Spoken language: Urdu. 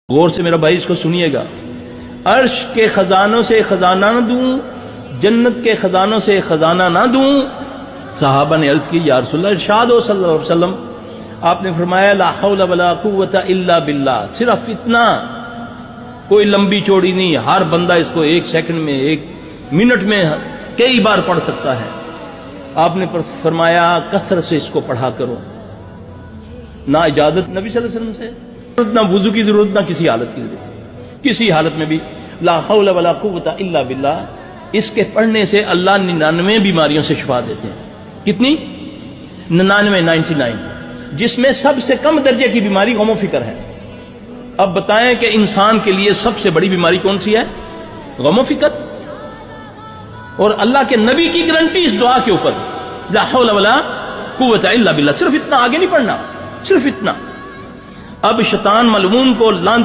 غور سے میرا بھائی اس کو سنیے گا. عرش کے خزانوں سے خزانہ نہ دوں، جنت کے خزانوں سے خزانہ نہ دوں. صحابہ نے عرض کی یا رسول اللہ ارشاد ہو صلی اللہ علیہ وسلم. آپ نے فرمایا لا حول ولا قوت الا باللہ، صرف اتنا، کوئی لمبی چوڑی نہیں. ہر بندہ اس کو ایک سیکنڈ میں، ایک منٹ میں کئی بار پڑھ سکتا ہے. آپ نے فرمایا کثرت سے اس کو پڑھا کرو. نہ اجازت نبی صلی اللہ علیہ وسلم سے، نہ وضو کی ضرورت، نہ کسی حالت کی ضرورت. کسی حالت میں بھی لا حول ولا قوت الا باللہ، اس کے پڑھنے سے اللہ 99 بیماریوں سے شفا دیتے ہیں. کتنی؟ 99، جس میں سب سے کم درجے کی بیماری غم و فکر ہے. اب بتائیں کہ انسان کے لیے سب سے بڑی بیماری کون سی ہے؟ غم و فکر. اور اللہ کے نبی کی گارنٹی اس دعا کے اوپر، لا حول ولا قوت الا باللہ. صرف اتنا، آگے نہیں پڑھنا، صرف اتنا. اب شیطان ملعون کو لعنتی